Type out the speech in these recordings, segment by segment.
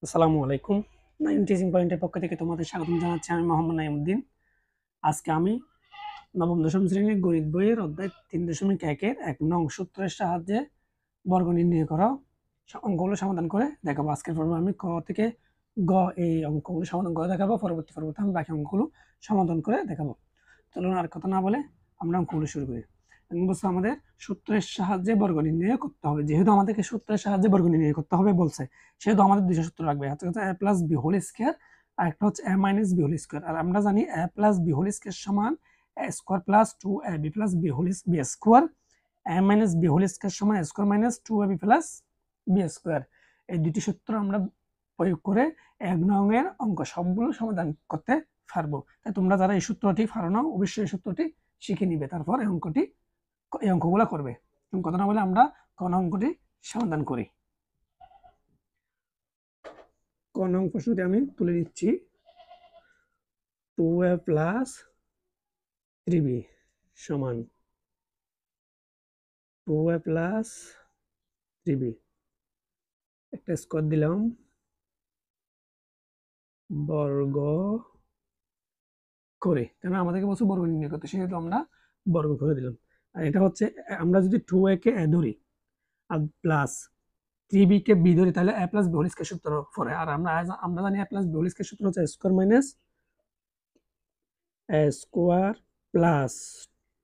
আসসালামু আলাইকুম। নাইম টিচিং পয়েন্টের পক্ষ থেকে তোমাদের স্বাগতম জানাচ্ছি। আমি মোহাম্মদ নাইমুদ্দিন। আজকে আমি নবম-দশম শ্রেণীর গণিত বইয়ের অধ্যায় ৩.১-এর ১ নং সূত্রের সাহায্যে বর্গ নির্ণয় করা অঙ্কগুলো সমাধান করে দেখাবো। আজকের পর্বে আমি ক থেকে গ এই অঙ্কগুলো সমাধান করে দেখাবো। পরবর্তী আমি বাকি অঙ্কগুলো সমাধান করে দেখাবো। চলুন আর কথা না বলে আমরা অঙ্কগুলো শুরু করি। বলছে আমাদের সূত্রের সাহায্যে বর্গ নির্ণয় করতে হবে। যেহেতু আমাদেরকে সূত্রের সাহায্যে বর্গ নির্ণয় করতে হবে বলছে, সেহেতু আমাদের দুইটা সূত্র লাগবে। একটা হচ্ছে a plus b whole square, আর একটা হচ্ছে a minus b whole square. আর আমরা জানি a plus b whole square সমান a square plus 2ab plus b whole b square, a minus b whole square সমান a square minus 2ab plus b square. এই দুটি সূত্র আমরা প্রয়োগ করে 1 নংয়ের অঙ্ক সবগুলো সমাধান করতে পারবো। তাই তোমরা যারা এই সূত্রটি পারো না, অবশ্যই এই সূত্রটি শিখে নিবে, তারপর এই অঙ্কগুলো করবে। কথা না বলে আমরা কোন অঙ্কটি সমাধান করি। কোন অঙ্ক প্রশ্নটি আমি তুলে নিচ্ছি। 2a প্লাস 3b সমান 2a প্লাস 3b, একটা স্কোয়ার দিলাম, বর্গ করে, কেন আমাদেরকে বলছে বর্গ নির্ণয় করতে, সেহেতু আমরা বর্গ করে দিলাম। আর এটা হচ্ছে আমরা যদি 2a কে a ধরি আর প্লাস 3b কে b ধরি, তাহলে a plus b whole square সূত্র পড়ে। আর আমরা জানি a plus b whole square সূত্র হচ্ছে a square minus a square plus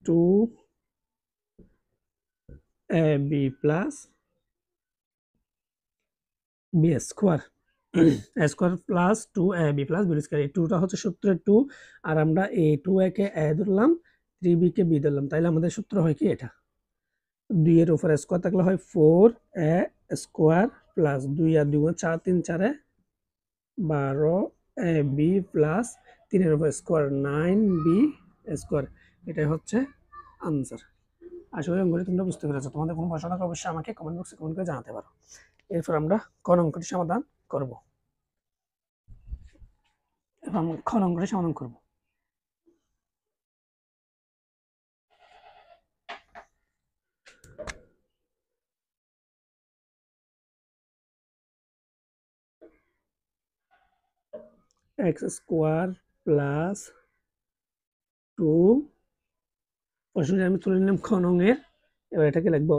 2ab plus b square a square plus 2ab plus b square. এই 2টা হচ্ছে সূত্রের 2, আর আমরা এই 2a কে a ধরলাম, 3b কে b ধরলাম, তাইলে আমাদের সূত্র হয় কি এটা, 2 এর উপরে স্কয়ার থাকলে হয় 4a স্কয়ার প্লাস 2 আর 2 4, 3 4 12ab প্লাস 3 এর উপর স্কয়ার 9b স্কয়ার। এটাই হচ্ছে আনসার। আশা করি অঙ্কটি তোমরা বুঝতে পেরেছো। তোমাদের কোনো প্রশ্ন থাকলে অবশ্যই আমাকে কমেন্ট বক্সে কমেন্ট করে জানাতে পারো। এরপর আমরা ক অঙ্কটি সমাধান করব। এরপর আমরা খ অঙ্কটি সমাধান করব। এক্স স্কোয়ার প্লাস 2, প্রশ্নটি আমি তুলে নিলাম খ অঙ্কের। এবার এটাকে লিখবো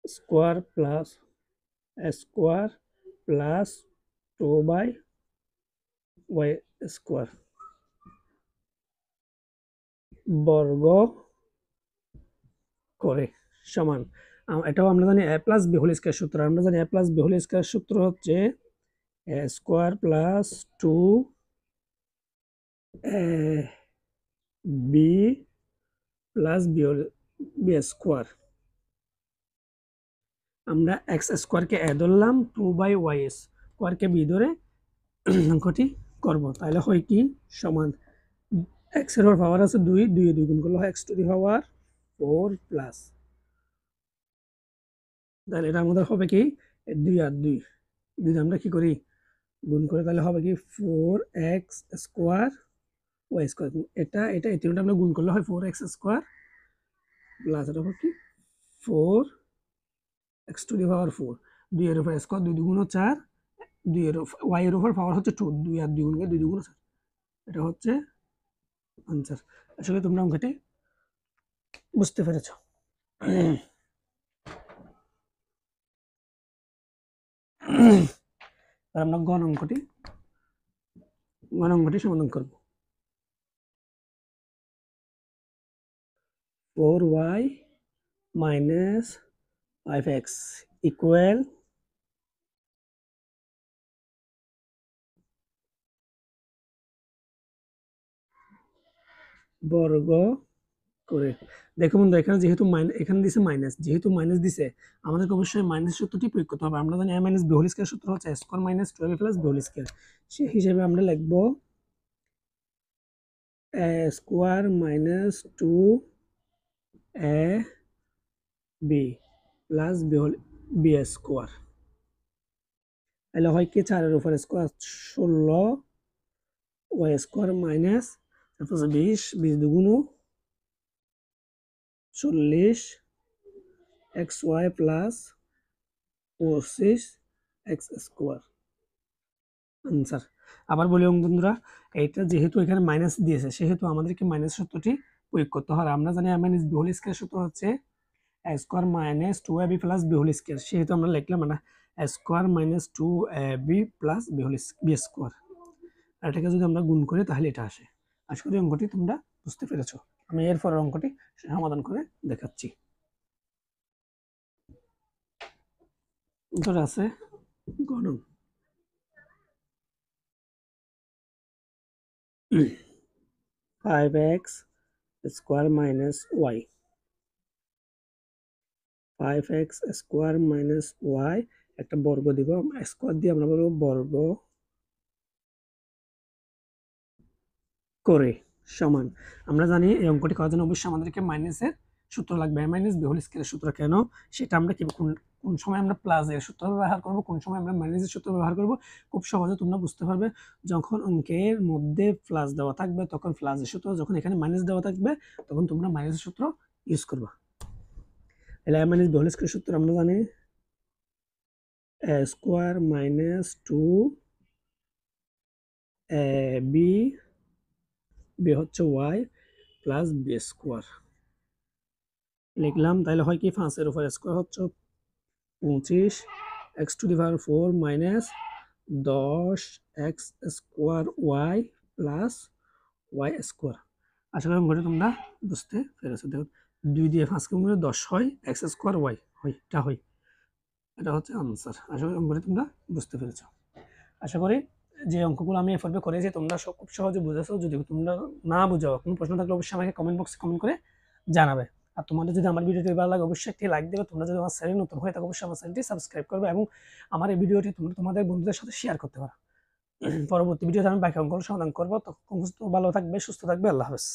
square plus square plus 2/y square বর্গ করে সমান, এটাও আমরা জানি a plus b whole square সূত্র। আমরা জানি a plus b whole square সূত্র হচ্ছে a square plus 2ab plus b square. আমরা x স্কয়ারকে a ধরলাম, 2/y স্কয়ারকে b ধরে অঙ্কটি করব। তাহলে হয় কি সমান x এর পাওয়ার আছে 2, 2 এ 2 গুণ করলে হয় x to the power 4 plus, তাহলে এটা আমাদের হবে কি 2 আর 2 আমরা কি করি গুণ করে, তাহলে হবে কি 4x স্কয়ার y স্কয়ার। এটা এই তিনটা আমরা গুণ করলে হয় 4x স্কয়ার প্লাস এটা হবে কি 4x টু দি পাওয়ার 4, 2 এর উপর স্কয়ার, 2 দুগুণ 4, 2 এর y এর উপর পাওয়ার হচ্ছে 2, 2 আর 2 গুণ করে 2 দুগুণ 4। এটা হচ্ছে আনসার। আসলে তোমরা অঙ্কটি বুঝতে পেরেছো। আমরা গণ অঙ্কটি সমাধান করব। 4y মাইনাস 5x ইকুয়াল বর্গ করে। দেখো বন্ধু, এখানে যেহেতু এখানে দিছে মাইনাস, যেহেতু মাইনাস দিছে আমাদেরকে অবশ্যই মাইনাস সূত্রটি প্রয়োগ করতে হবে। আমরা জানি a minus b whole square সূত্র হচ্ছে a square minus 12 plus b whole square. সেই হিসেবে আমরা লিখব a square minus 2ab plus b square. তাহলে হয় কি 4 এর উপর স্কয়ার 16 y স্কয়ার মাইনাস 20, 20 দুগুণ 40 xy plus 25 x square answer. আবার বলি বন্ধুরা, এইটা যেহেতু এখানে মাইনাস দিয়েছে সেহেতু আমাদেরকে মাইনাস সূত্রটি প্রয়োগ করতে হয়। আমরা জানি a minus b whole square সূত্র হচ্ছে a square minus 2ab plus b whole square, সেহেতু আমরা লিখলাম না a square minus 2ab plus b square. আর এটাকে যদি আমরা গুণ করি তাহলে এটা আসে। আশা করি অঙ্কটি তোমরা বুঝতে পেরেছো। আমি এরপরের অঙ্কটি সমাধান করে দেখাচ্ছি। উত্তর আছে গণ 5x square minus y, 5x square minus y একটা বর্গ দিব, স্কোয়ার দিয়ে আমরা বলবো বর্গ করে সমান। আমরা জানি এই অঙ্কটি করার জন্য অবশ্যই আমাদেরকে মাইনাসের সূত্র লাগবে, a মাইনাস b হোল স্কয়ারের সূত্র। কেন সেটা আমরা কি কোন সময় আমরা প্লাসের সূত্র ব্যবহার করব, কোন সময় আমরা মাইনাসের সূত্র ব্যবহার করব, খুব সহজে তোমরা বুঝতে পারবে। যখন অঙ্কের মধ্যে প্লাস দেওয়া থাকবে তখন প্লাসের সূত্র, যখন এখানে মাইনাস দেওয়া থাকবে তখন তোমরা মাইনাসের সূত্র ইউজ করবা। তাহলে a মাইনাস b হোল স্কয়ারের সূত্র আমরা জানি a square minus 2ab, b হচ্ছে y প্লাস b স্কয়ার লিখলাম। তাহলে হয় কি 5 এর উপর স্কয়ার হচ্ছে 25 x to the power 4 minus 10x square y plus y square. আশা করি অঙ্কটি তোমরা বুঝতে পেরেছো। দেখো 2 দিয়ে 5 কে গুণ করলে 10 হয়, x স্কয়ার y হয়, এটা হচ্ছে আনসার। আশা করি অঙ্কটি তোমরা বুঝতে পেরেছো। আশা করি যে অঙ্কগুলো আমি এভাবে করেছি তোমরা খুব সহজে বুঝেছো। যদি তোমরা না বুঝাও, কোনো প্রশ্ন থাকলে অবশ্যই আমাকে কমেন্ট বক্সে কমেন্ট করে জানাবে। আর তোমাদের যদি আমার ভিডিওটি ভালো লাগে অবশ্যই একটি লাইক দেবে। তোমরা যদি আমার চ্যানেলে নতুন হয়ে থাকো অবশ্যই আমার চ্যানেলটি সাবস্ক্রাইব করবে এবং আমার এই ভিডিওটি তোমরা তোমাদের বন্ধুদের সাথে শেয়ার করতে পারো। পরবর্তী ভিডিওতে আমি বাকি অঙ্কগুলো সমাধান করবো। তখন ভালো থাকবে, সুস্থ থাকবে। আল্লাহ হাফেজ।